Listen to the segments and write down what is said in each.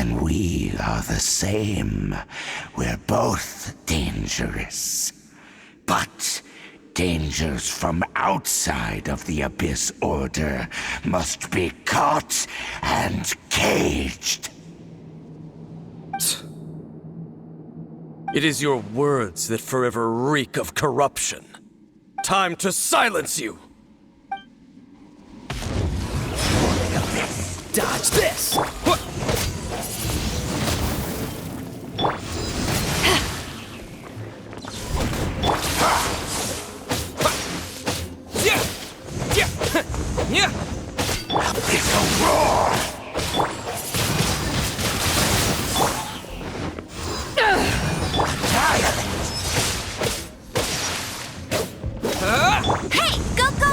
then we are the same. We're both dangerous. But dangers from outside of the Abyss Order must be caught and caged. It is your words that forever reek of corruption. Time to silence you! Dodge this! It's a roar! Hey, go, go!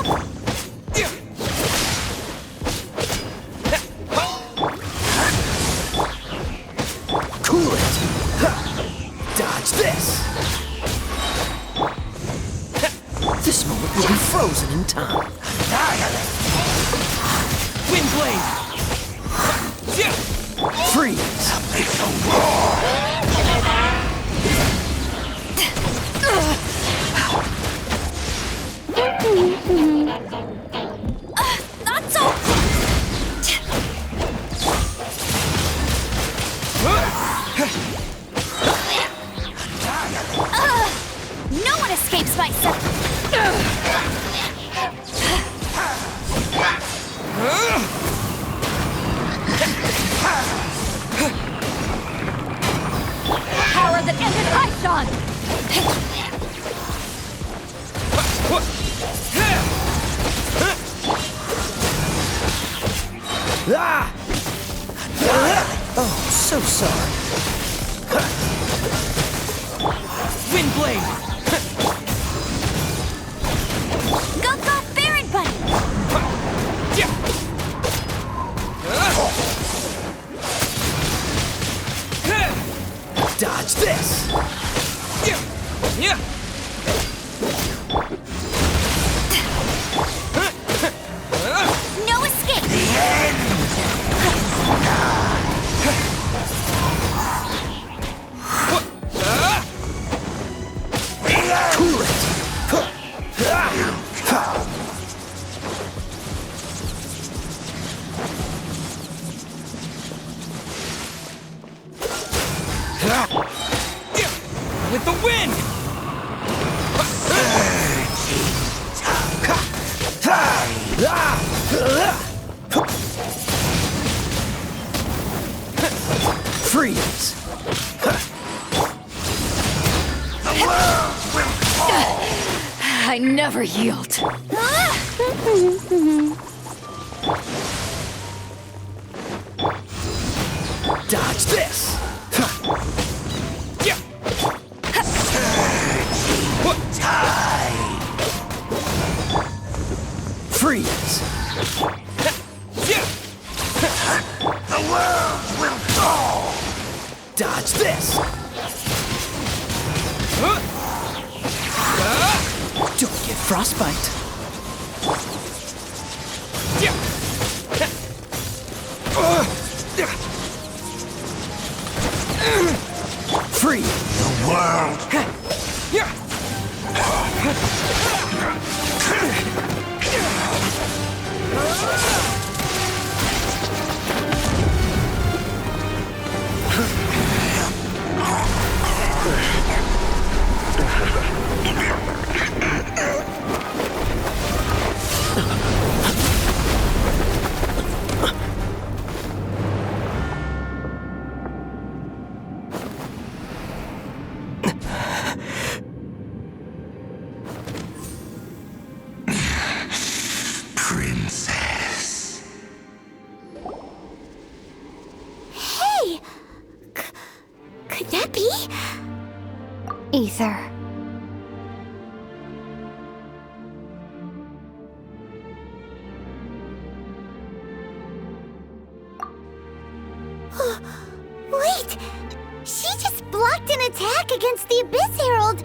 Cool it! Dodge this! This moment will be frozen in time. Wind blade! Freeze! It's a roar! Not so... No one escapes my power that ended Python! Ah! Oh, so sorry. Wind blade! Go, go, Baron Bunny! Dodge this! No escape! Cool it! With the wind! Freeze! The world will fall! I never yield. Dodge this! Freeze! The world will fall! Dodge this! Don't get frostbite! Free! The world Princess. Hey! Could that be? Ether. Wait! She just blocked an attack against the Abyss Herald!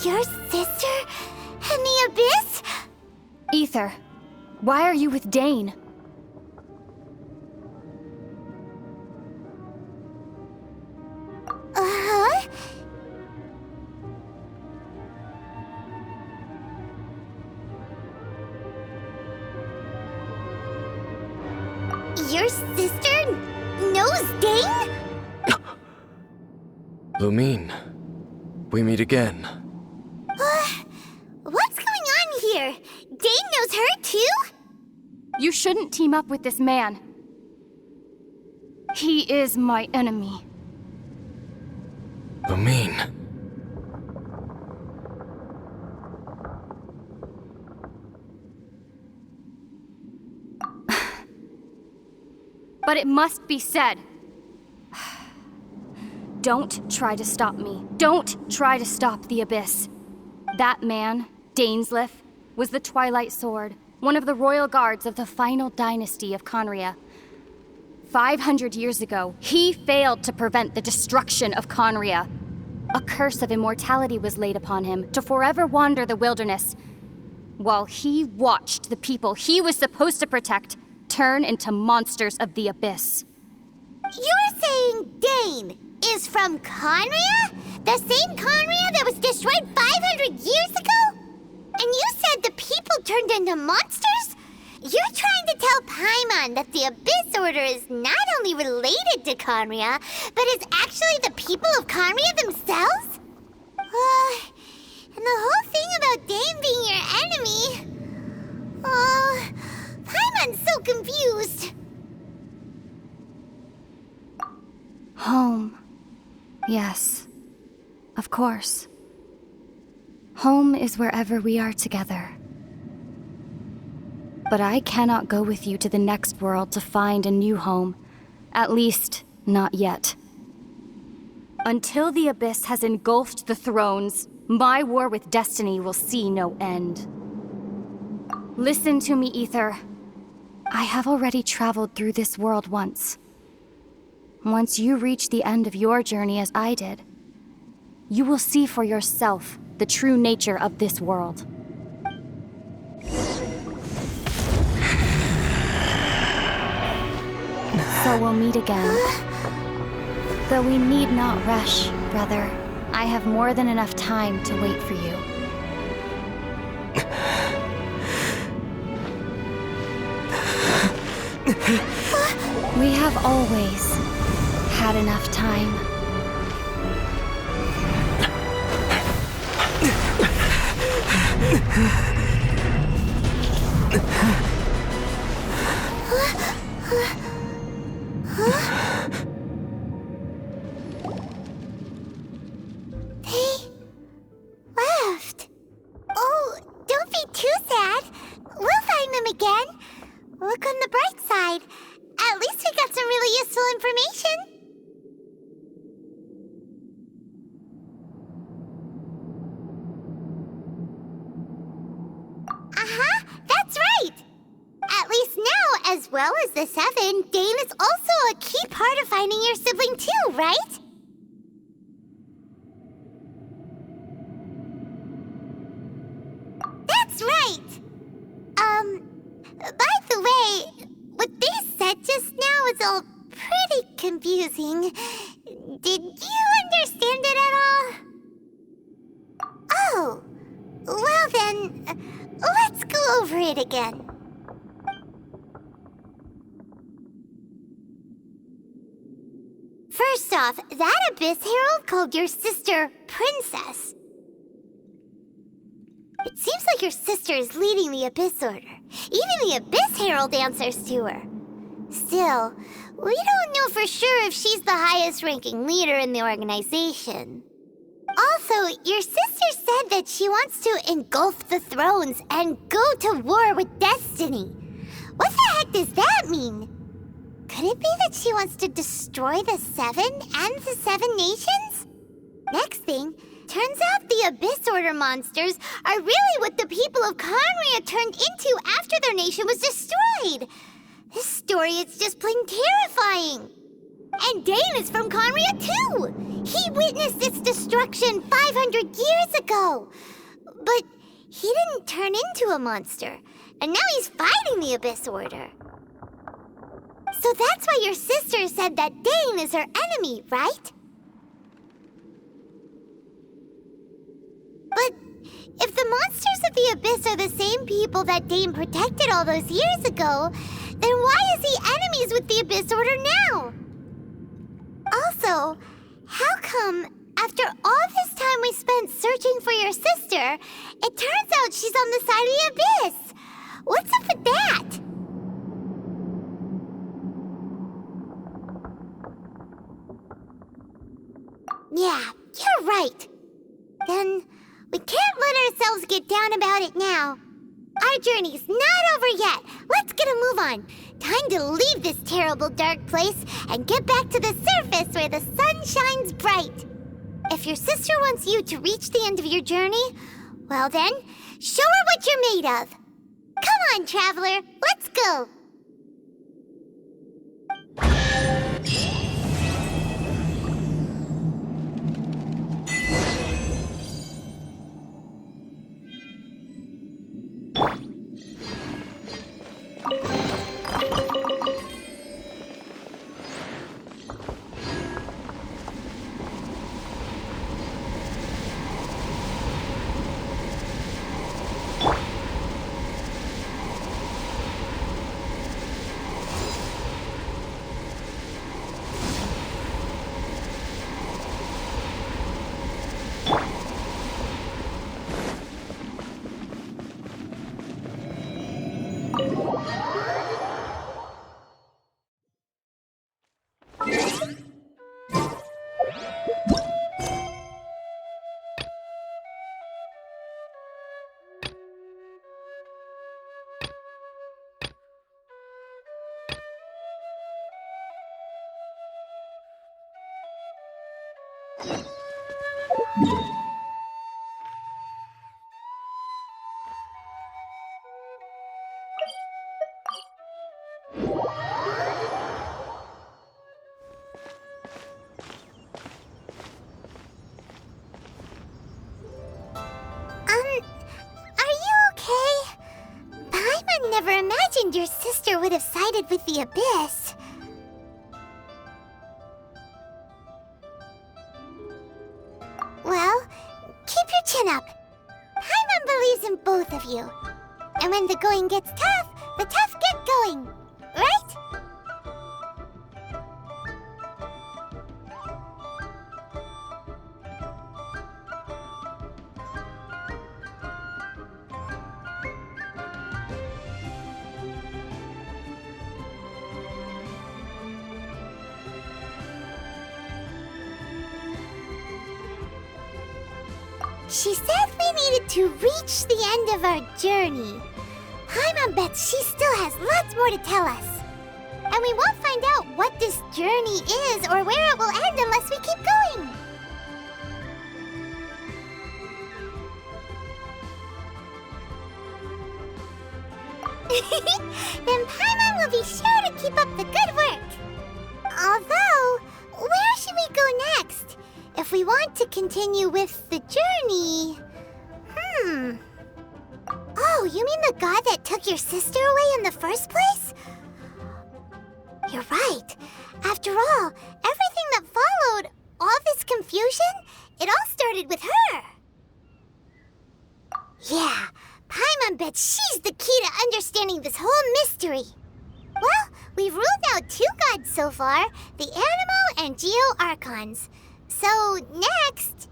Your sister and the Abyss? Ether, why are you with Dane? Your sister knows Dane? Lumine, we meet again. What's going on here? Dane knows her too? You shouldn't team up with this man. He is my enemy. Lumine. But it must be said. Don't try to stop me. Don't try to stop the Abyss. That man, Dainsleif, was the Twilight Sword, one of the royal guards of the final dynasty of Conria. 500 years ago, he failed to prevent the destruction of Conria. A curse of immortality was laid upon him to forever wander the wilderness, while he watched the people he was supposed to protect turn into monsters of the Abyss. You're saying Dane is from Conria? The same Conria that was destroyed 500 years ago? And you said the people turned into monsters? You're trying to tell Paimon that the Abyss Order is not only related to Conria, but is actually the people of Conria themselves? And the whole thing about Dane being your enemy... Paimon's so confused. Home. Yes. Of course. Home is wherever we are together. But I cannot go with you to the next world to find a new home. At least, not yet. Until the Abyss has engulfed the thrones, my war with destiny will see no end. Listen to me, Ether. I have already traveled through this world once. Once you reach the end of your journey as I did, you will see for yourself the true nature of this world. So we'll meet again. Though we need not rush, brother. I have more than enough time to wait for you. We have always had enough time. They left. Oh, don't be too sad. We'll find them again. Look on the bright side. At least we got some really useful information. That's right. At least now, as well as the Seven, Dane is also a key part of finding your sibling too, right? That's right. By the way, what they said just now is all pretty confusing. Did you understand it at all? Oh, well then, let's go over it again. First off, that Abyss Herald called your sister Princess. It seems like your sister is leading the Abyss Order. Even the Abyss Herald answers to her. Still, we don't know for sure if she's the highest-ranking leader in the organization. Also, your sister said that she wants to engulf the thrones and go to war with destiny. What the heck does that mean? Could it be that she wants to destroy the Seven and the Seven Nations? Next thing, turns out the Abyss Order monsters are really what the people of Conria turned into after their nation was destroyed. This story is just plain terrifying. And Dane is from Conria too. He witnessed its destruction 500 years ago. But he didn't turn into a monster. And now he's fighting the Abyss Order. So that's why your sister said that Dane is her enemy, right? But if the monsters of the Abyss are the same people that Dane protected all those years ago, Then why is he enemies with the Abyss Order now? Also, how come, after all this time we spent searching for your sister, it turns out she's on the side of the Abyss? What's up with that? Yeah, you're right. Then we can't let ourselves get down about it now. Our journey's not over yet. Let's get a move on. Time to leave this terrible dark place and get back to the surface where the sun shines bright. If your sister wants you to reach the end of your journey, well then, show her what you're made of. Come on, traveler, let's go. Are you okay? Paimon never imagined your sister would have sided with the Abyss. Well, keep your chin up. Paimon believes in both of you. And when the going gets tough, the tough get going. Right? She said we needed to reach the end of our journey. Paimon bets she still has lots more to tell us. And we won't find out what this journey is or where it will end unless we keep going. Then Paimon will be sure to keep up the good work. Although, where should we go next? If we want to continue with the journey... Oh, you mean the god that took your sister away in the first place? You're right. After all, everything that followed, all this confusion, it all started with her. Yeah, Paimon bets she's the key to understanding this whole mystery. Well, we've ruled out 2 gods so far, the Animo and Geo Archons. So, next...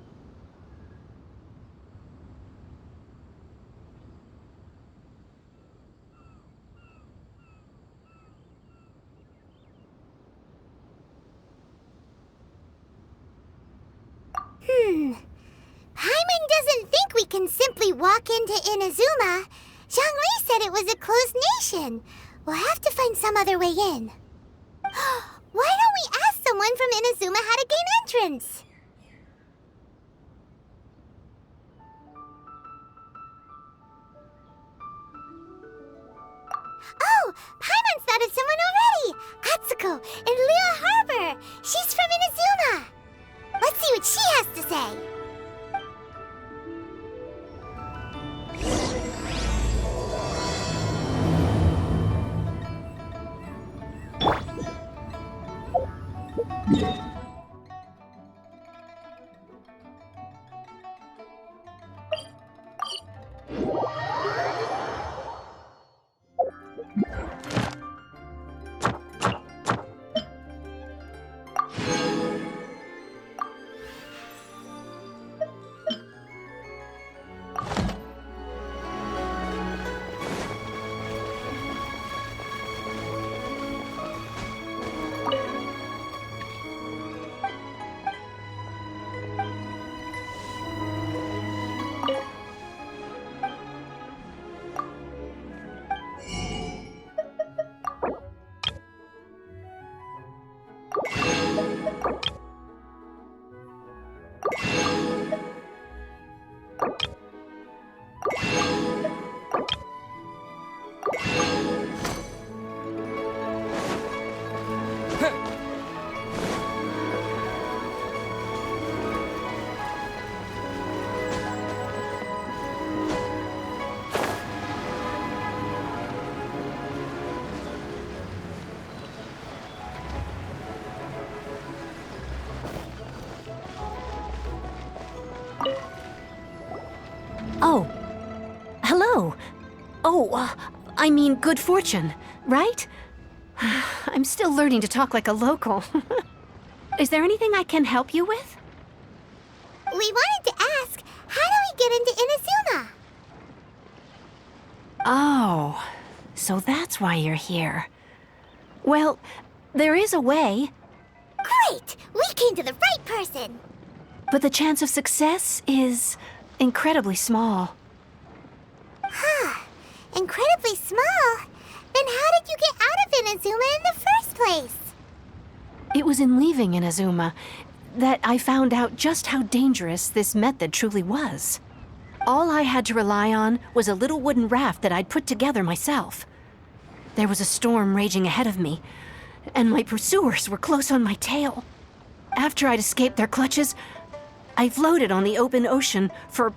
Paimon doesn't think we can simply walk into Inazuma. Zhongli said it was a closed nation. We'll have to find some other way in. Why don't we ask someone from Inazuma how to gain entrance? Oh, Paimon's thought of someone already! Atsuko, in Leo Harbor! She's from Inazuma! Let's see what she has to say! Oh, hello. Oh, I mean good fortune, right? I'm still learning to talk like a local. Is there anything I can help you with? We wanted to ask, how do we get into Inazuma? Oh, so that's why you're here. Well, there is a way, Great! We came to the right person! but the chance of success is incredibly small. Incredibly small? Then how did you get out of Inazuma in the first place? It was in leaving Inazuma that I found out just how dangerous this method truly was. All I had to rely on was a little wooden raft that I'd put together myself. There was a storm raging ahead of me, and my pursuers were close on my tail. After I'd escaped their clutches, I floated on the open ocean for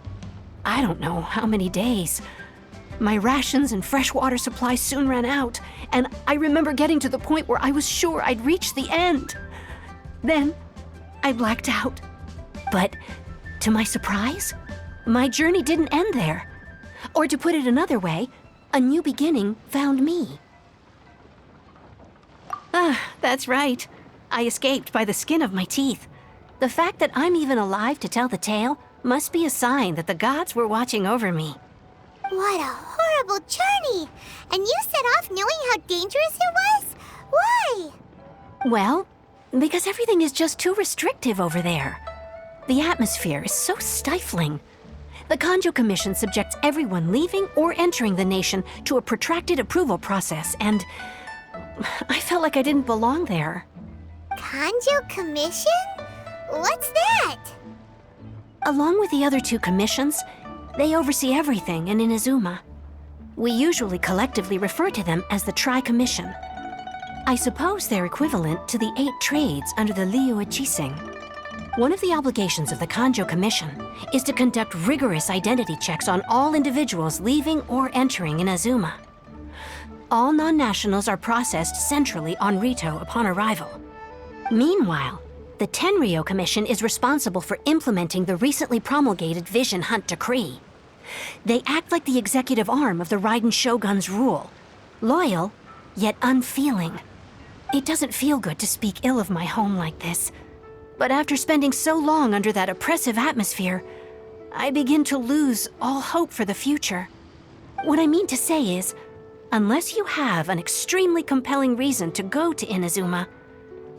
I don't know how many days. My rations and fresh water supplies soon ran out, and I remember getting to the point where I was sure I'd reached the end. Then, I blacked out. But, to my surprise, my journey didn't end there. Or to put it another way, a new beginning found me. That's right. I escaped by the skin of my teeth. The fact that I'm even alive to tell the tale must be a sign that the gods were watching over me. What a horrible journey! And you set off knowing how dangerous it was? Why? Well, because everything is just too restrictive over there. The atmosphere is so stifling. The Kanjo Commission subjects everyone leaving or entering the nation to a protracted approval process, and I felt like I didn't belong there. Kanjo Commission? What's that? Along with the other two commissions, they oversee everything in Inazuma. We usually collectively refer to them as the Tri-Commission. I suppose they're equivalent to the 8 trades under the Liyue Chising. One of the obligations of the Kanjo Commission is to conduct rigorous identity checks on all individuals leaving or entering Inazuma. All non-nationals are processed centrally on Rito upon arrival. Meanwhile, the Tenryo Commission is responsible for implementing the recently promulgated Vision Hunt Decree. They act like the executive arm of the Raiden Shogun's rule. Loyal, yet unfeeling. It doesn't feel good to speak ill of my home like this. But after spending so long under that oppressive atmosphere, I begin to lose all hope for the future. What I mean to say is, unless you have an extremely compelling reason to go to Inazuma,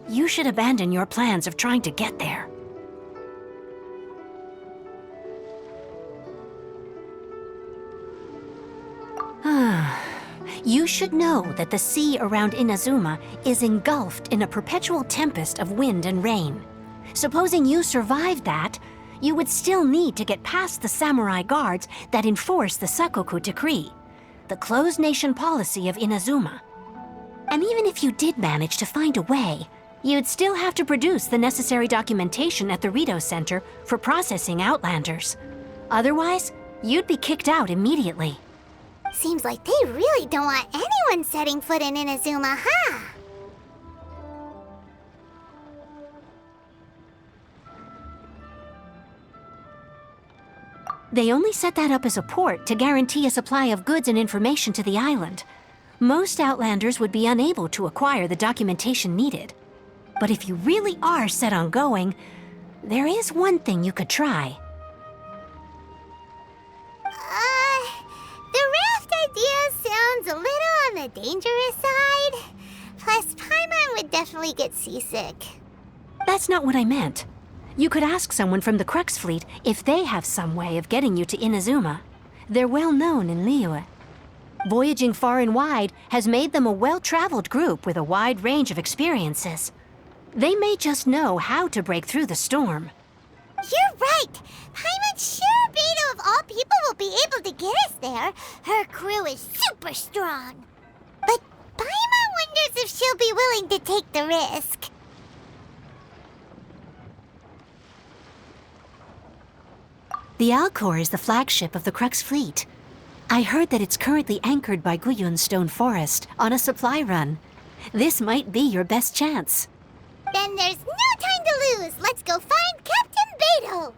you should abandon your plans of trying to get there. You should know that the sea around Inazuma is engulfed in a perpetual tempest of wind and rain. Supposing you survived that, you would still need to get past the samurai guards that enforce the Sakoku Decree, the closed nation policy of Inazuma. And even if you did manage to find a way, you'd still have to produce the necessary documentation at the Rito Center for processing Outlanders. Otherwise, you'd be kicked out immediately. Seems like they really don't want anyone setting foot in Inazuma, huh? They only set that up as a port to guarantee a supply of goods and information to the island. Most Outlanders would be unable to acquire the documentation needed. But if you really are set on going, there is one thing you could try. The raft idea sounds a little on the dangerous side. Plus, Paimon would definitely get seasick. That's not what I meant. You could ask someone from the Crux Fleet if they have some way of getting you to Inazuma. They're well known in Liyue. Voyaging far and wide has made them a well-traveled group with a wide range of experiences. They may just know how to break through the storm. You're right. Paimon's sure Beto of all people will be able to get us there. Her crew is super strong. But Paimon wonders if she'll be willing to take the risk. The Alcor is the flagship of the Crux fleet. I heard that it's currently anchored by Guyun's Stone Forest on a supply run. This might be your best chance. Then there's no time to lose. Let's go find Captain Beto.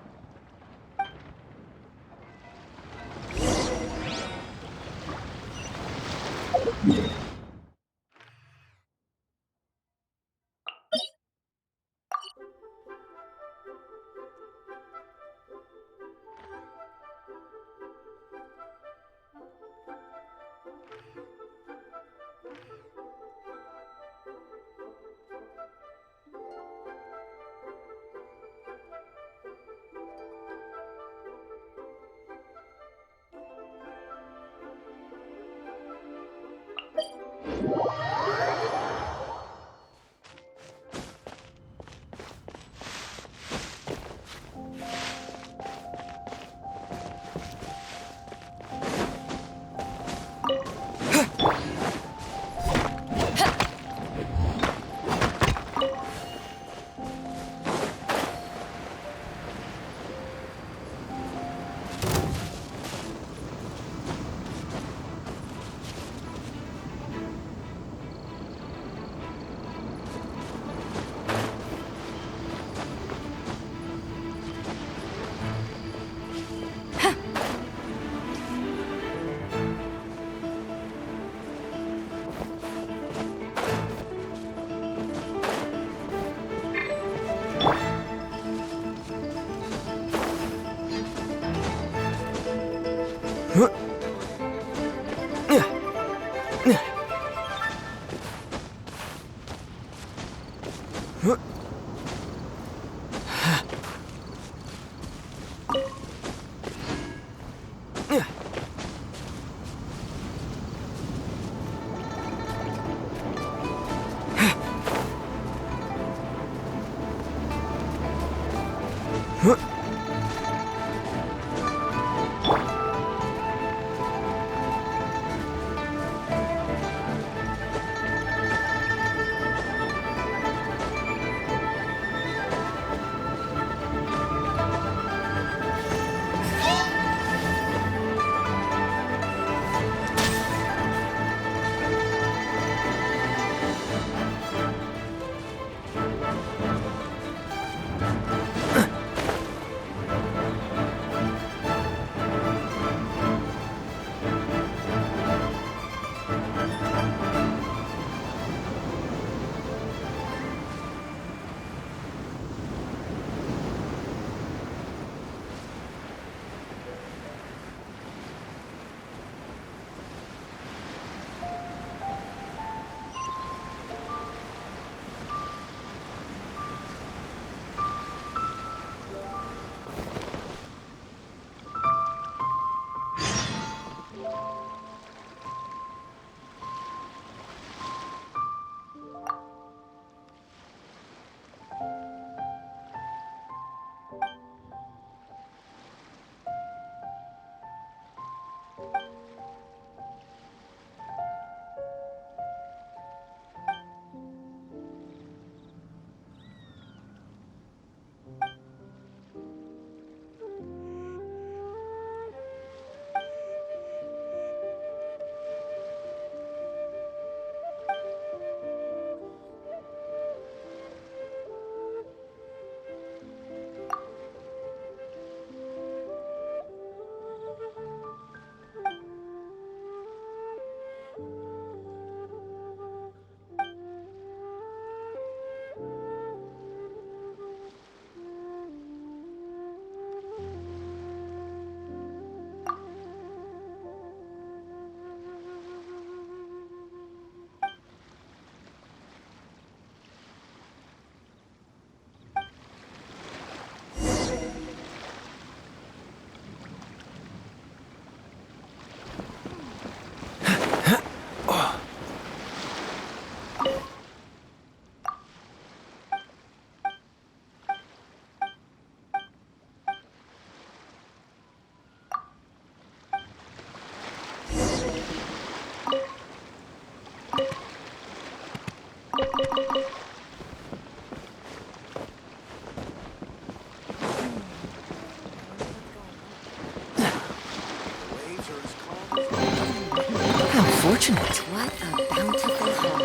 fortunate. What a bountiful haul.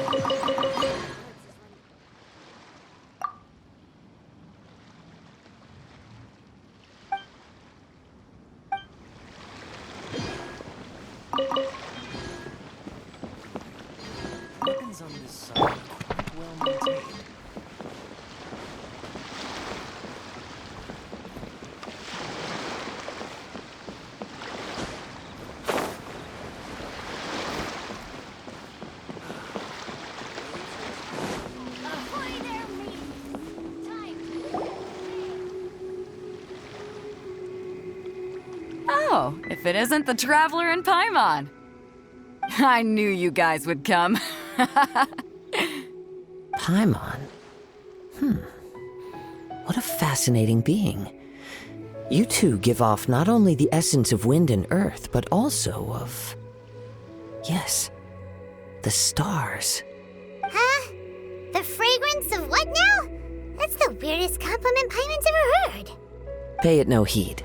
Weapons on this side are quite well maintained. Oh, if it isn't the Traveler in Paimon. I knew you guys would come. Paimon? What a fascinating being. You two give off not only the essence of wind and earth, but also of... yes, the stars. Huh? The fragrance of what now? That's the weirdest compliment Paimon's ever heard. Pay it no heed.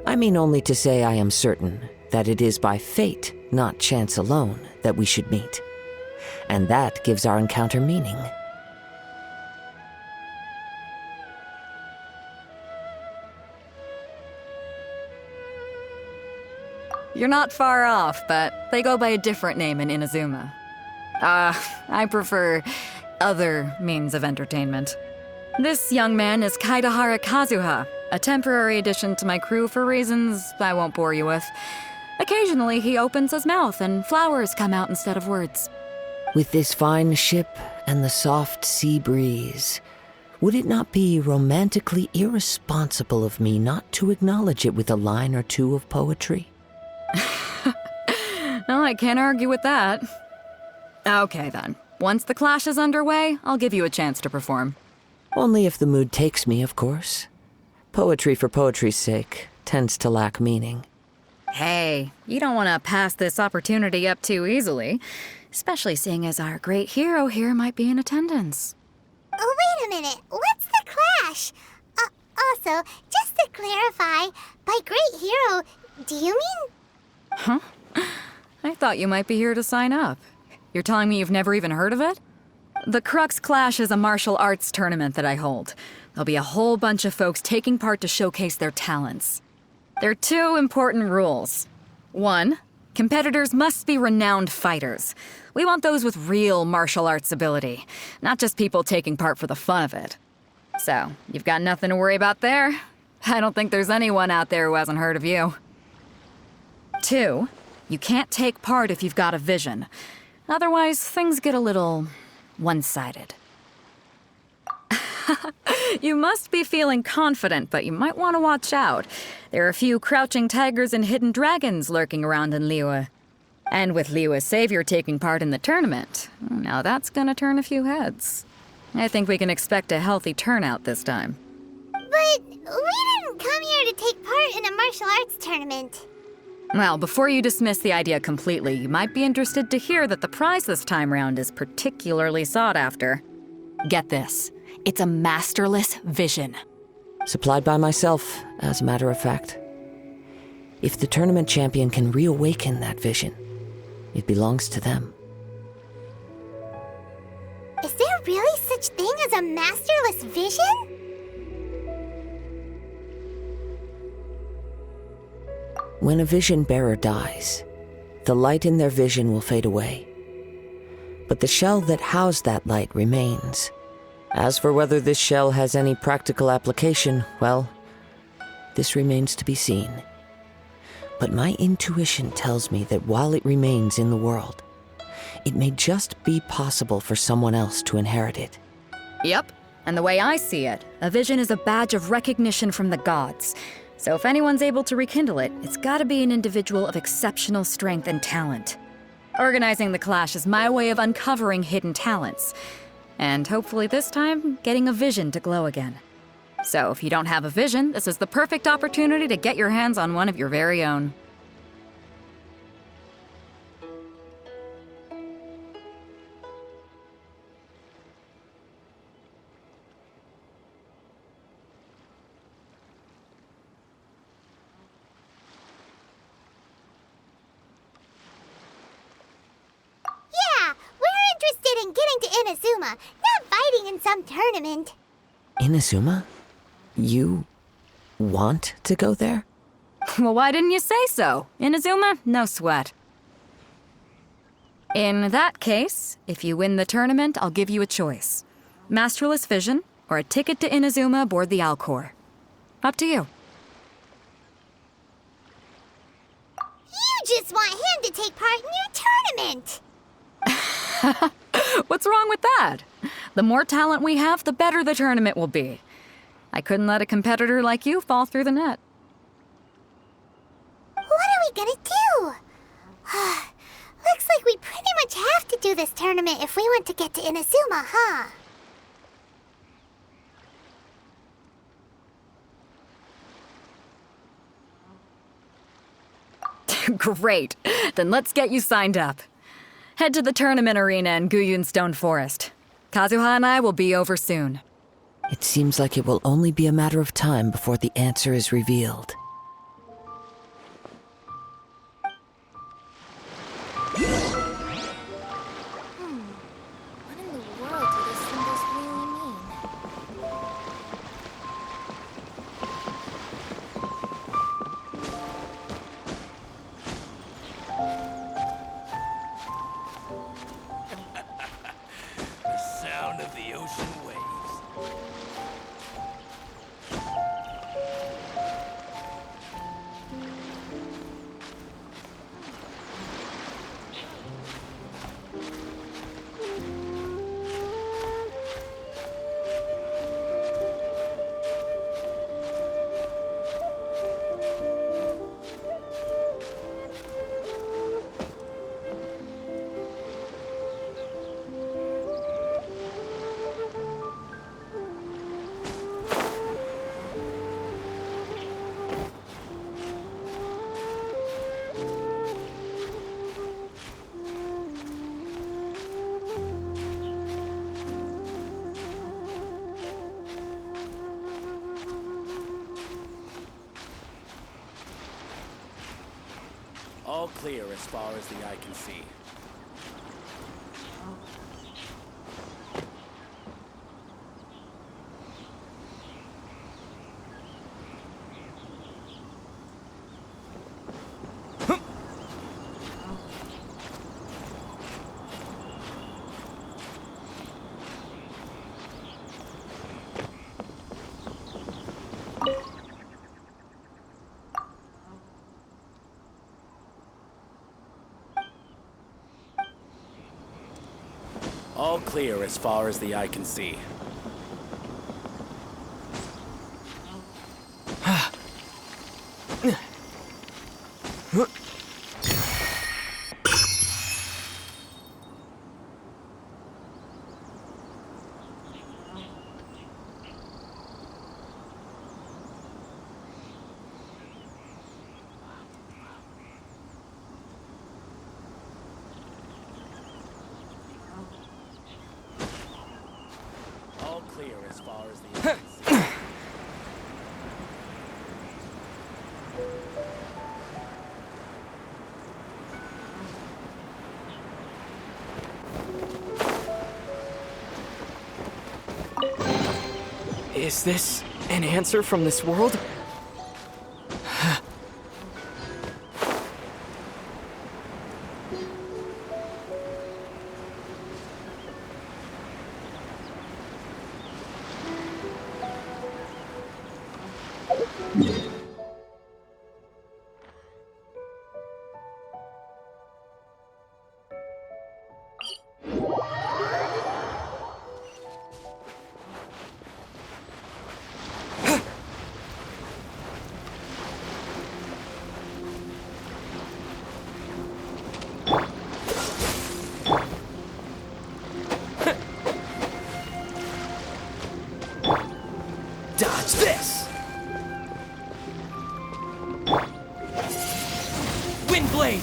I mean only to say I am certain that it is by fate, not chance alone, that we should meet. And that gives our encounter meaning. You're not far off, but they go by a different name in Inazuma. I prefer other means of entertainment. This young man is Kaidahara Kazuha, a temporary addition to my crew for reasons I won't bore you with. Occasionally, he opens his mouth and flowers come out instead of words. With this fine ship and the soft sea breeze, would it not be romantically irresponsible of me not to acknowledge it with a line or two of poetry? No, I can't argue with that. Okay, then. Once the clash is underway, I'll give you a chance to perform. Only if the mood takes me, of course. Poetry for poetry's sake tends to lack meaning. Hey, you don't want to pass this opportunity up too easily, especially seeing as our great hero here might be in attendance. Oh, wait a minute. What's the clash? Also, just to clarify, by great hero, do you mean... I thought you might be here to sign up. You're telling me you've never even heard of it? The Crux Clash is a martial arts tournament that I hold. There'll be a whole bunch of folks taking part to showcase their talents. There are two important rules. One, competitors must be renowned fighters. We want those with real martial arts ability, not just people taking part for the fun of it. So, you've got nothing to worry about there. I don't think there's anyone out there who hasn't heard of you. Two, you can't take part if you've got a vision. Otherwise, things get a little one-sided. You must be feeling confident, but you might want to watch out. There are a few crouching tigers and hidden dragons lurking around in Liyue. And with Liyue's savior taking part in the tournament, now that's gonna turn a few heads. I think we can expect a healthy turnout this time. But we didn't come here to take part in a martial arts tournament. Well, before you dismiss the idea completely, you might be interested to hear that the prize this time round is particularly sought after. Get this. It's a masterless vision. Supplied by myself, as a matter of fact. If the tournament champion can reawaken that vision, it belongs to them. Is there really such thing as a masterless vision? When a vision bearer dies, the light in their vision will fade away. But the shell that housed that light remains. As for whether this shell has any practical application, well, this remains to be seen. But my intuition tells me that while it remains in the world, it may just be possible for someone else to inherit it. Yep, and the way I see it, a vision is a badge of recognition from the gods. So if anyone's able to rekindle it, it's gotta be an individual of exceptional strength and talent. Organizing the clash is my way of uncovering hidden talents. And hopefully this time, getting a vision to glow again. So if you don't have a vision, this is the perfect opportunity to get your hands on one of your very own. Inazuma, not fighting in some tournament. Inazuma? You want to go there? Well, why didn't you say so? Inazuma, no sweat. In that case, if you win the tournament, I'll give you a choice. Masterless Vision, or a ticket to Inazuma aboard the Alcor. Up to you. You just want him to take part in your tournament! What's wrong with that? The more talent we have, the better the tournament will be. I couldn't let a competitor like you fall through the net. What are we gonna do? Looks like we pretty much have to do this tournament if we want to get to Inazuma, huh? Great. Then let's get you signed up. Head to the tournament arena in Guyun Stone Forest. Kazuha and I will be over soon. It seems like it will only be a matter of time before the answer is revealed. What in the world do these symbols really mean? The sound of the ocean waves. All clear as far as the eye can see. All clear as far as the eye can see. All clear as far as the eye can see. Is this an answer from this world? Dodge this! Windblade!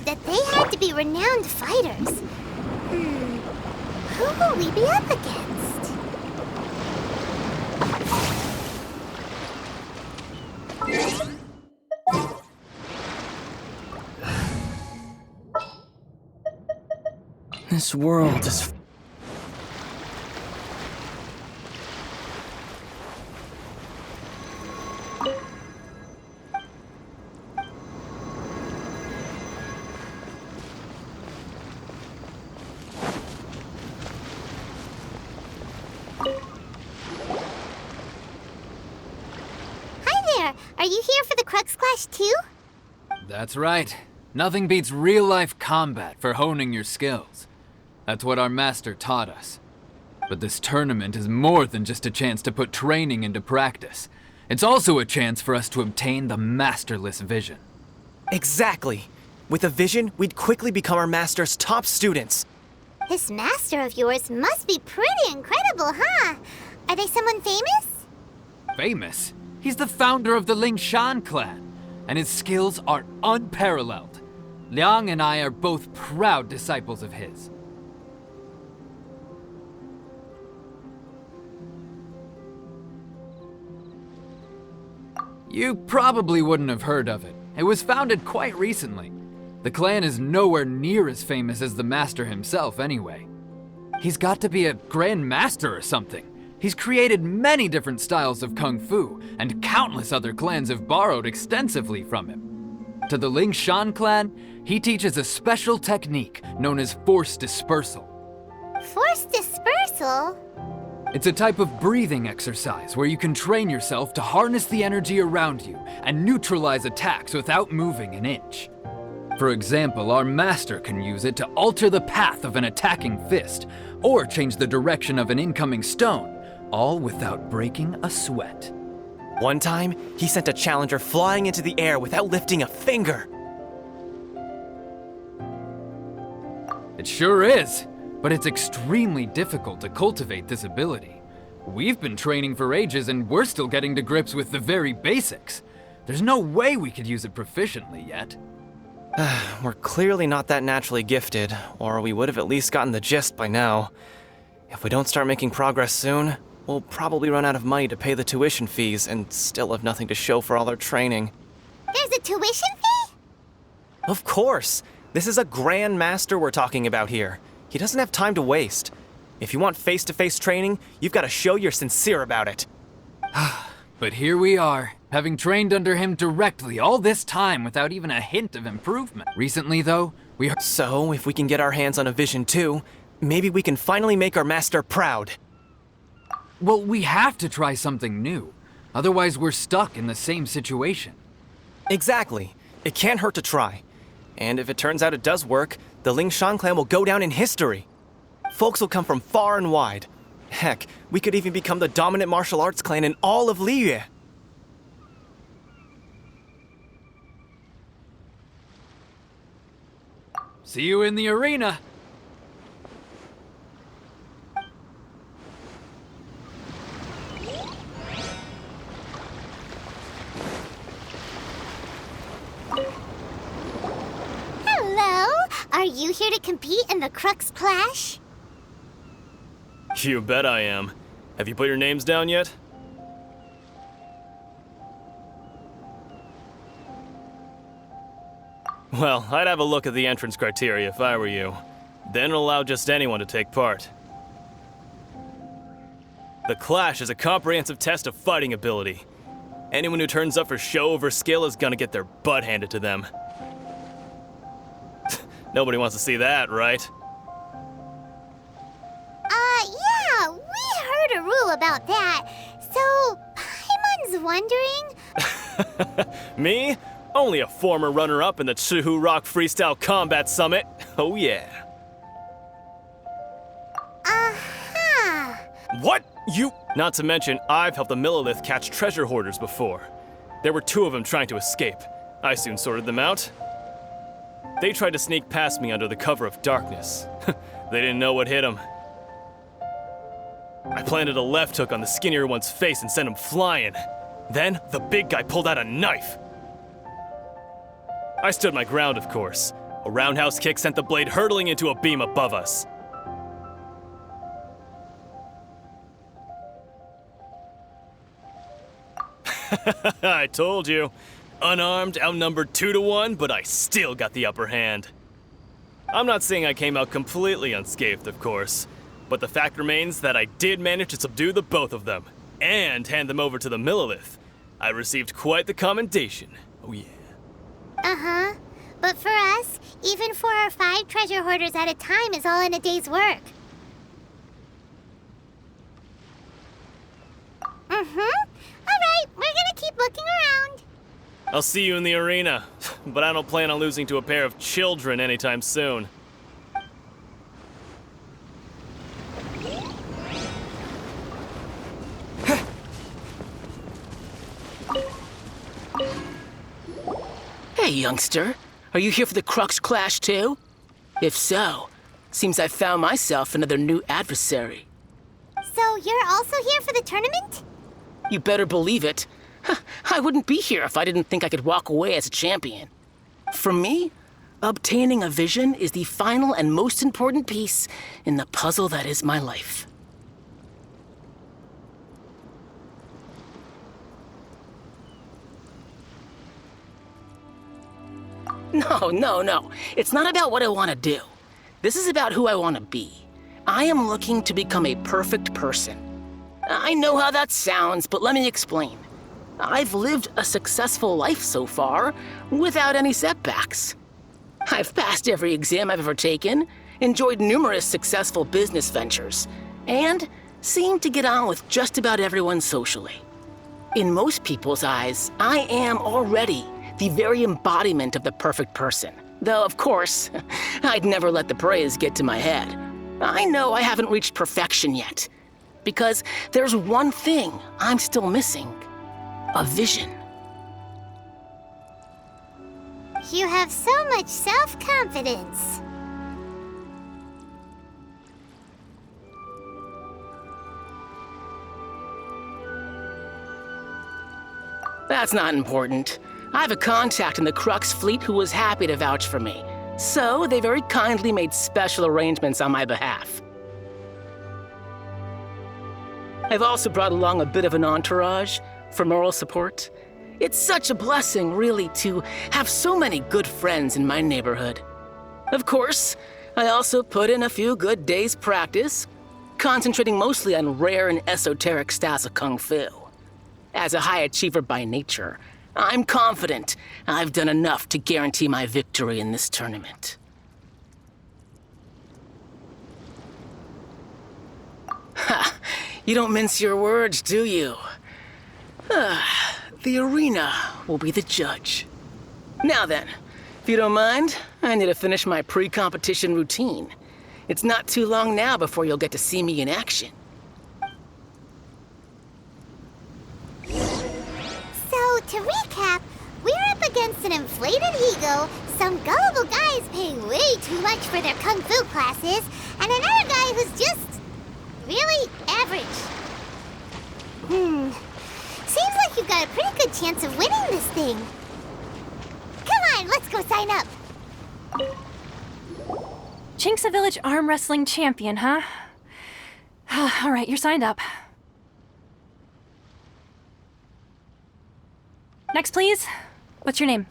said that they had to be renowned fighters. Who will we be up against? This world is... Hi there! Are you here for the Crux Clash too? That's right. Nothing beats real-life combat for honing your skills. That's what our master taught us. But this tournament is more than just a chance to put training into practice. It's also a chance for us to obtain the masterless vision. Exactly. With a vision, we'd quickly become our master's top students. This master of yours must be pretty incredible, huh? Are they someone famous? Famous? He's the founder of the Lingshan clan, and his skills are unparalleled. Liang and I are both proud disciples of his. You probably wouldn't have heard of it. It was founded quite recently. The clan is nowhere near as famous as the master himself anyway. He's got to be a grand master or something. He's created many different styles of kung fu, and countless other clans have borrowed extensively from him. To the Lingshan clan, he teaches a special technique known as force dispersal. Force dispersal? It's a type of breathing exercise where you can train yourself to harness the energy around you and neutralize attacks without moving an inch. For example, our master can use it to alter the path of an attacking fist, or change the direction of an incoming stone, all without breaking a sweat. One time, he sent a challenger flying into the air without lifting a finger. It sure is, but it's extremely difficult to cultivate this ability. We've been training for ages and we're still getting to grips with the very basics. There's no way we could use it proficiently yet. We're clearly not that naturally gifted, or we would have at least gotten the gist by now. If we don't start making progress soon, we'll probably run out of money to pay the tuition fees and still have nothing to show for all our training. There's a tuition fee? Of course! This is a grand master we're talking about here. He doesn't have time to waste. If you want face-to-face training, you've got to show you're sincere about it. But here we are, having trained under him directly all this time without even a hint of improvement. Recently, though, we heard... So, if we can get our hands on a vision too, maybe we can finally make our master proud. Well, we have to try something new. Otherwise, we're stuck in the same situation. Exactly. It can't hurt to try. And if it turns out it does work, the Lingshan clan will go down in history. Folks will come from far and wide. Heck, we could even become the dominant martial arts clan in all of Liyue. See you in the arena. Hello? Are you here to compete in the Crux Clash? You bet I am. Have you put your names down yet? Well, I'd have a look at the entrance criteria if I were you. Then allow just anyone to take part. The Clash is a comprehensive test of fighting ability. Anyone who turns up for show over skill is gonna get their butt handed to them. Nobody wants to see that, right? Yeah, we heard a rule about that. So, Paimon's wondering... Me? Only a former runner-up in the Chihu Rock Freestyle Combat Summit. Oh yeah. Uh-huh. What? You? Not to mention, I've helped the Millilith catch treasure hoarders before. There were 2 of them trying to escape. I soon sorted them out. They tried to sneak past me under the cover of darkness. They didn't know what hit them. I planted a left hook on the skinnier one's face and sent him flying. Then, the big guy pulled out a knife. I stood my ground, of course, A roundhouse kick sent the blade hurtling into a beam above us. I told you. Unarmed, outnumbered 2-1, but I still got the upper hand. I'm not saying I came out completely unscathed, of course, but the fact remains that I did manage to subdue the both of them, and hand them over to the Millilith. I received quite the commendation. Oh yeah. Uh-huh. But for us, even 4 or 5 treasure hoarders at a time is all in a day's work. Mm-hmm. Alright, we're gonna keep looking around. I'll see you in the arena, but I don't plan on losing to a pair of children anytime soon. Hey, youngster. Are you here for the Crux Clash too? If so, seems I found myself another new adversary. So you're also here for the tournament? You better believe it. I wouldn't be here if I didn't think I could walk away as a champion. For me, obtaining a vision is the final and most important piece in the puzzle that is my life. No. It's not about what I want to do. This is about who I want to be. I am looking to become a perfect person. I know how that sounds, but let me explain. I've lived a successful life so far, without any setbacks. I've passed every exam I've ever taken, enjoyed numerous successful business ventures, and seemed to get on with just about everyone socially. In most people's eyes, I am already the very embodiment of the perfect person. Though, of course, I'd never let the praise get to my head. I know I haven't reached perfection yet, because there's one thing I'm still missing. A vision. You have so much self-confidence. That's not important. I have a contact in the Crux fleet who was happy to vouch for me. So they very kindly made special arrangements on my behalf. I've also brought along a bit of an entourage for moral support. It's such a blessing, really, to have so many good friends in my neighborhood. Of course, I also put in a few good days' practice, concentrating mostly on rare and esoteric styles of Kung Fu. As a high achiever by nature, I'm confident I've done enough to guarantee my victory in this tournament. Ha! You don't mince your words, do you? The arena will be the judge. Now then, if you don't mind, I need to finish my pre-competition routine. It's not too long now before you'll get to see me in action. So, to recap, we're up against an inflated ego, some gullible guys paying way too much for their kung fu classes, and another guy who's just really average. Seems like you've got a pretty good chance of winning this thing. Come on, let's go sign up. Chink's a village arm wrestling champion, huh? All right, you're signed up. Next, please. What's your name?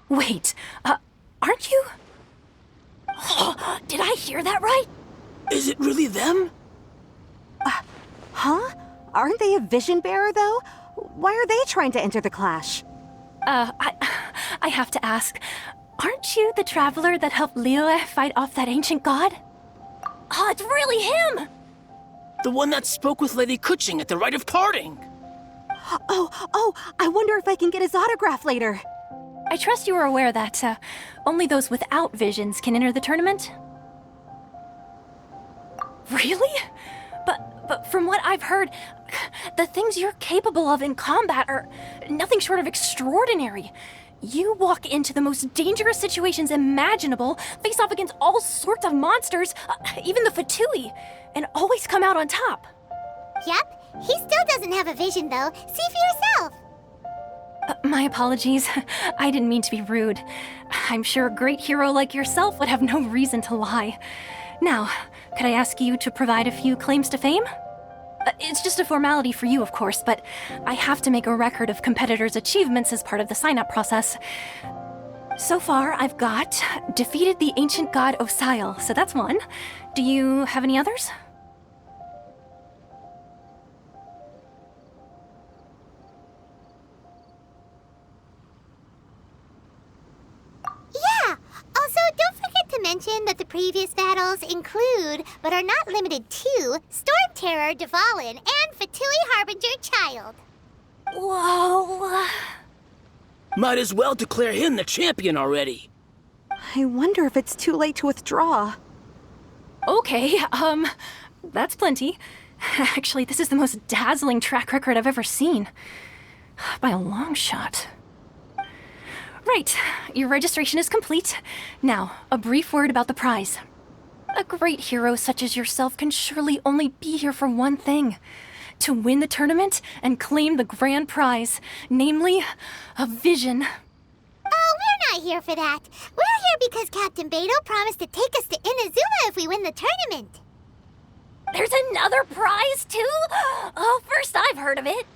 Wait, aren't you? Oh, did I hear that right? Is it really them? Huh? Aren't they a vision bearer, though? Why are they trying to enter the clash? I have to ask, aren't you the traveler that helped Liyue fight off that ancient god? Oh, it's really him! The one that spoke with Lady Kuching at the rite of parting. Oh, I wonder if I can get his autograph later. I trust you are aware that only those without visions can enter the tournament? Really? But from what I've heard, the things you're capable of in combat are nothing short of extraordinary. You walk into the most dangerous situations imaginable, face off against all sorts of monsters, even the Fatui, and always come out on top. Yep, he still doesn't have a vision, though. See for yourself. My apologies. I didn't mean to be rude. I'm sure a great hero like yourself would have no reason to lie. Now, could I ask you to provide a few claims to fame? It's just a formality for you, of course, but I have to make a record of competitors' achievements as part of the sign-up process. So far, I've got defeated the ancient god Osile, so that's one. Do you have any others? Yeah! Also, don't forget to mention that the previous battles include, but are not limited to, Storm Terror, Dvalin, and Fatui Harbinger Child. Whoa! Might as well declare him the champion already. I wonder if it's too late to withdraw. Okay, that's plenty. Actually, this is the most dazzling track record I've ever seen. By a long shot. Right, your registration is complete. Now, a brief word about the prize. A great hero such as yourself can surely only be here for one thing. To win the tournament and claim the grand prize, namely, a vision. Oh, we're not here for that. We're here because Captain Beto promised to take us to Inazuma if we win the tournament. There's another prize, too? Oh, first I've heard of it.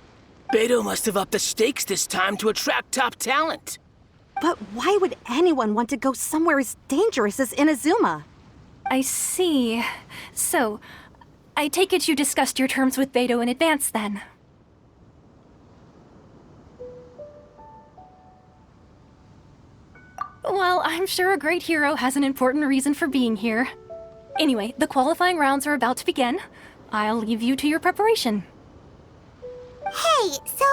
Beto must have upped the stakes this time to attract top talent. But why would anyone want to go somewhere as dangerous as Inazuma? I see. So, I take it you discussed your terms with Beto in advance, then? Well, I'm sure a great hero has an important reason for being here. Anyway, the qualifying rounds are about to begin. I'll leave you to your preparation. Hey, so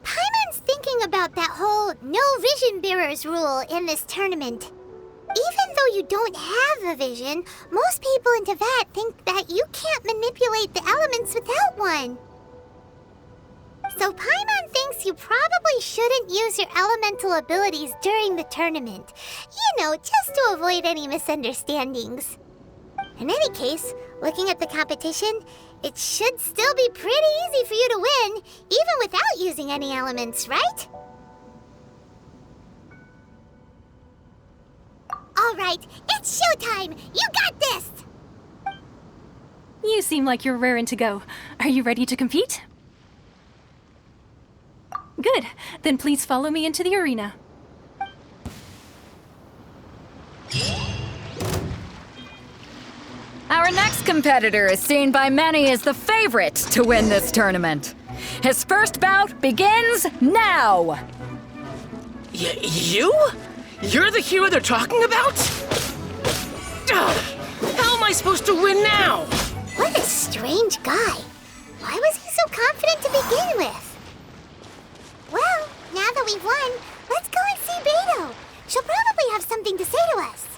Paimon's thinking about that whole no vision bearers rule in this tournament. Even though you don't have a vision, most people in Teyvat think that you can't manipulate the elements without one. So Paimon thinks you probably shouldn't use your elemental abilities during the tournament. You know, just to avoid any misunderstandings. In any case, looking at the competition, it should still be pretty easy for you to win, even without using any elements, right? All right, it's showtime! You got this! You seem like you're raring to go. Are you ready to compete? Good. Then please follow me into the arena. Our next competitor is seen by many as the favorite to win this tournament. His first bout begins now! You? You're the hero they're talking about? How am I supposed to win now? What a strange guy. Why was he so confident to begin with? Well, now that we've won, let's go and see Beto. She'll probably have something to say to us.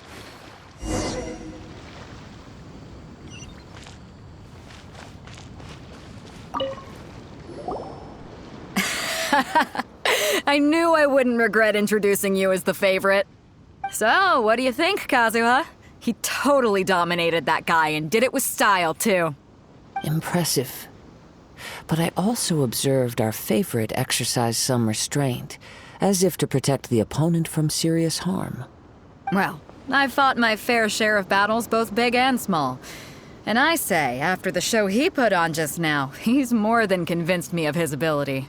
I knew I wouldn't regret introducing you as the favorite. So, what do you think, Kazuha? He totally dominated that guy and did it with style, too. Impressive. But I also observed our favorite exercise some restraint, as if to protect the opponent from serious harm. Well, I've fought my fair share of battles, both big and small. And I say, after the show he put on just now, he's more than convinced me of his ability.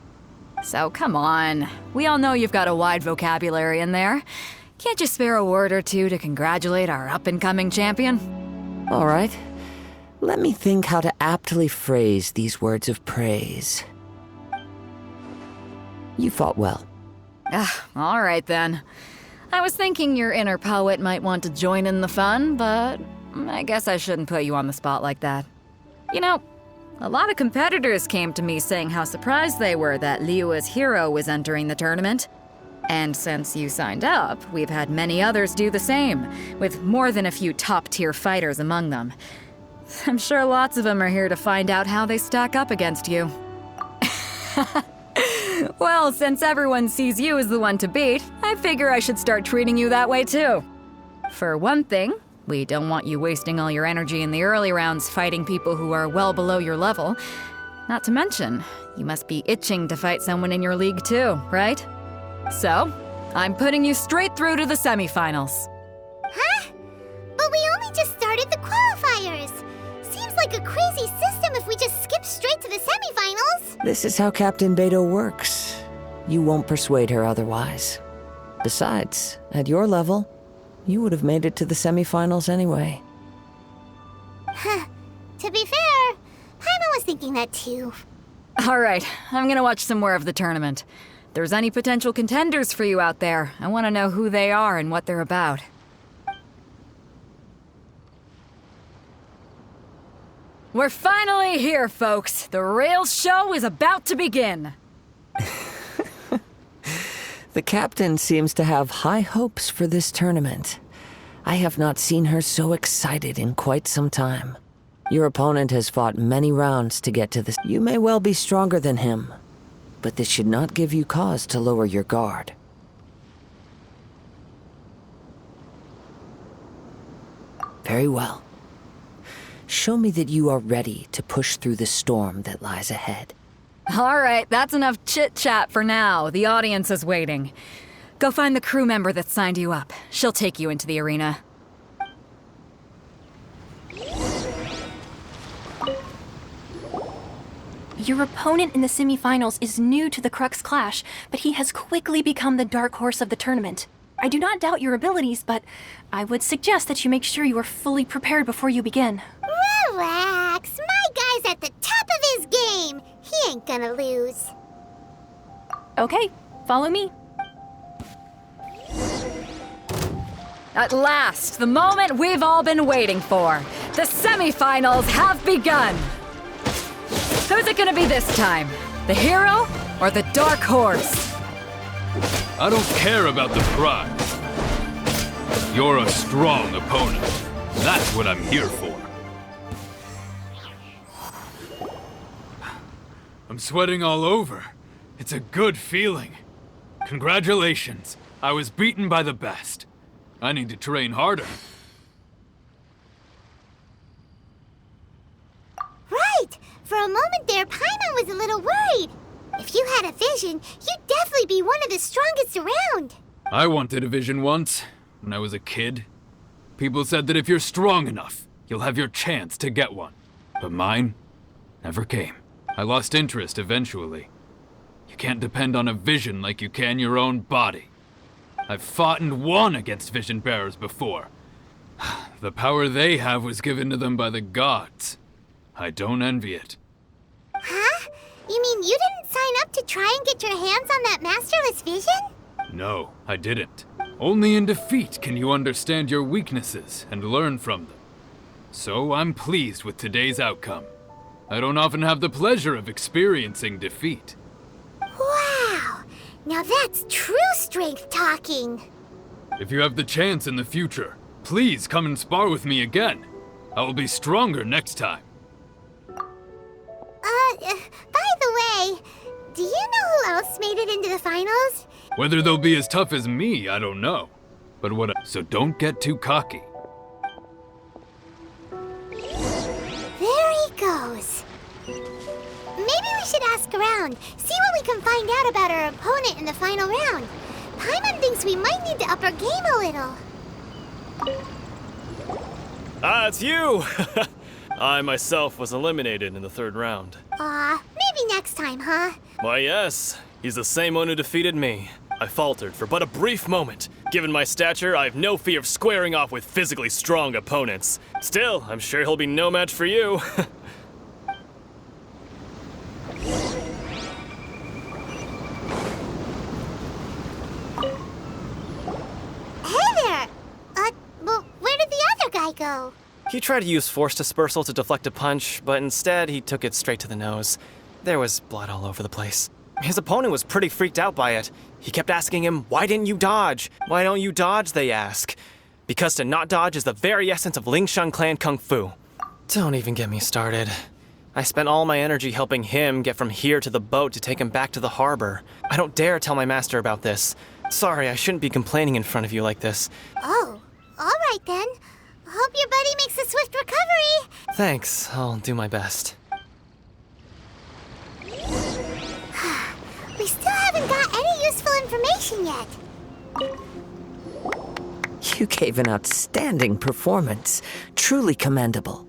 So come on, we all know you've got a wide vocabulary in there. Can't you spare a word or two to congratulate our up-and-coming champion? All right. Let me think how to aptly phrase these words of praise. You fought well. All right then. I was thinking your inner poet might want to join in the fun, but I guess I shouldn't put you on the spot like that. You know, a lot of competitors came to me saying how surprised they were that Liyue's hero was entering the tournament. And since you signed up, we've had many others do the same, with more than a few top-tier fighters among them. I'm sure lots of them are here to find out how they stack up against you. Well, since everyone sees you as the one to beat, I figure I should start treating you that way too. For one thing, we don't want you wasting all your energy in the early rounds fighting people who are well below your level. Not to mention, you must be itching to fight someone in your league too, right? So, I'm putting you straight through to the semifinals. Huh? But we only just started the qualifiers. Seems like a crazy system if we just skip straight to the semifinals. This is how Captain Beto works. You won't persuade her otherwise. Besides, at your level, you would have made it to the semifinals anyway. Huh. To be fair, Paimon was thinking that too. All right, I'm gonna watch some more of the tournament. If there's any potential contenders for you out there, I want to know who they are and what they're about. We're finally here, folks. The rail show is about to begin. The captain seems to have high hopes for this tournament. I have not seen her so excited in quite some time. Your opponent has fought many rounds to get to this. You may well be stronger than him, but this should not give you cause to lower your guard. Very well. Show me that you are ready to push through the storm that lies ahead. All right, that's enough chit-chat for now. The audience is waiting. Go find the crew member that signed you up. She'll take you into the arena. Your opponent in the semifinals is new to the Crux Clash, but he has quickly become the dark horse of the tournament. I do not doubt your abilities, but I would suggest that you make sure you are fully prepared before you begin. Relax. My guy's at the top of his game. He ain't gonna lose. Okay, follow me. At last, the moment we've all been waiting for. The semifinals have begun. Who's it gonna be this time? The hero or the dark horse? I don't care about the prize. You're a strong opponent. That's what I'm here for. I'm sweating all over. It's a good feeling. Congratulations. I was beaten by the best. I need to train harder. Right! For a moment there, Paimon was a little worried. If you had a vision, you'd definitely be one of the strongest around. I wanted a vision once, when I was a kid. People said that if you're strong enough, you'll have your chance to get one. But mine never came. I lost interest eventually. You can't depend on a vision like you can your own body. I've fought and won against vision bearers before. The power they have was given to them by the gods. I don't envy it. Huh? You mean you didn't sign up to try and get your hands on that masterless vision? No, I didn't. Only in defeat can you understand your weaknesses and learn from them. So I'm pleased with today's outcome. I don't often have the pleasure of experiencing defeat. Wow! Now that's true strength talking. If you have the chance in the future, please come and spar with me again. I will be stronger next time. By the way, do you know who else made it into the finals? Whether they'll be as tough as me, I don't know. But so don't get too cocky. There he goes. Maybe we should ask around, see what we can find out about our opponent in the final round. Paimon thinks we might need to up our game a little. Ah, it's you! I myself was eliminated in the third round. Maybe next time, huh? Why, yes. He's the same one who defeated me. I faltered for but a brief moment. Given my stature, I have no fear of squaring off with physically strong opponents. Still, I'm sure he'll be no match for you. Hey there! Well, where did the other guy go? He tried to use force dispersal to deflect a punch, but instead he took it straight to the nose. There was blood all over the place. His opponent was pretty freaked out by it. He kept asking him, "Why didn't you dodge? Why don't you dodge?" they ask. Because to not dodge is the very essence of Lingsheng clan kung fu. Don't even get me started. I spent all my energy helping him get from here to the boat to take him back to the harbor. I don't dare tell my master about this. Sorry, I shouldn't be complaining in front of you like this. Oh, all right then. Hope your buddy makes a swift recovery. Thanks, I'll do my best. We I still haven't got any useful information yet. You gave an outstanding performance. Truly commendable.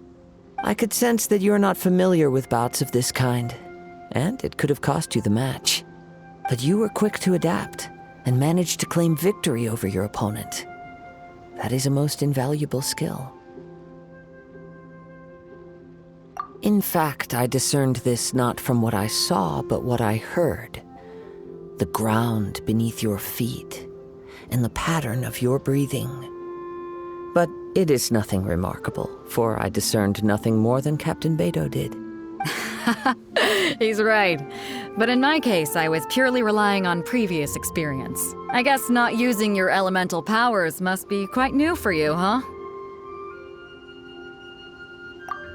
I could sense that you're not familiar with bouts of this kind, and it could have cost you the match. But you were quick to adapt and managed to claim victory over your opponent. That is a most invaluable skill. In fact, I discerned this not from what I saw, but what I heard. The ground beneath your feet, and the pattern of your breathing. But it is nothing remarkable, for I discerned nothing more than Captain Beto did. He's right. But in my case, I was purely relying on previous experience. I guess not using your elemental powers must be quite new for you, huh?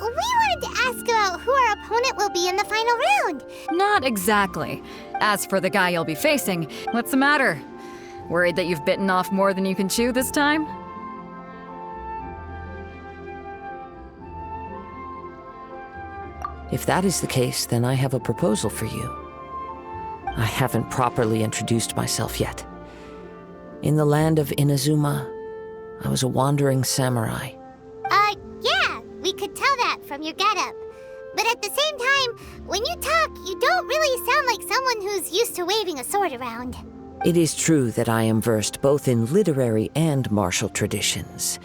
We wanted to ask about who our opponent will be in the final round. Not exactly. As for the guy you'll be facing, what's the matter? Worried that you've bitten off more than you can chew this time? If that is the case, then I have a proposal for you. I haven't properly introduced myself yet. In the land of Inazuma, I was a wandering samurai. Yeah, we could tell that from your getup. But at the same time, when you talk, you don't really sound like someone who's used to waving a sword around. It is true that I am versed both in literary and martial traditions.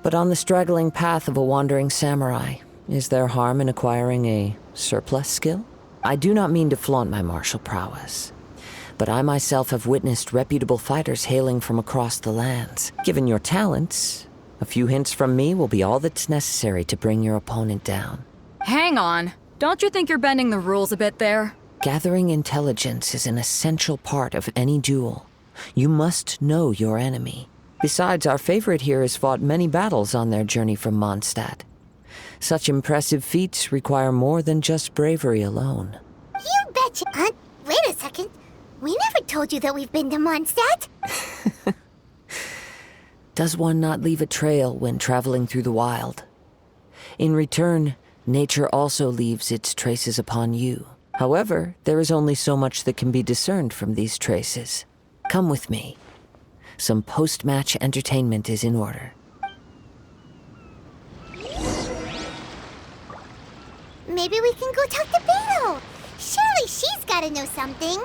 But on the straggling path of a wandering samurai, is there harm in acquiring a surplus skill? I do not mean to flaunt my martial prowess, but I myself have witnessed reputable fighters hailing from across the lands. Given your talents, a few hints from me will be all that's necessary to bring your opponent down. Hang on. Don't you think you're bending the rules a bit there? Gathering intelligence is an essential part of any duel. You must know your enemy. Besides, our favorite here has fought many battles on their journey from Mondstadt. Such impressive feats require more than just bravery alone. You betcha. Wait a second. We never told you that we've been to Mondstadt. Does one not leave a trail when traveling through the wild? In return, nature also leaves its traces upon you. However, there is only so much that can be discerned from these traces. Come with me. Some post-match entertainment is in order. Maybe we can go talk to Beto. Surely she's gotta know something.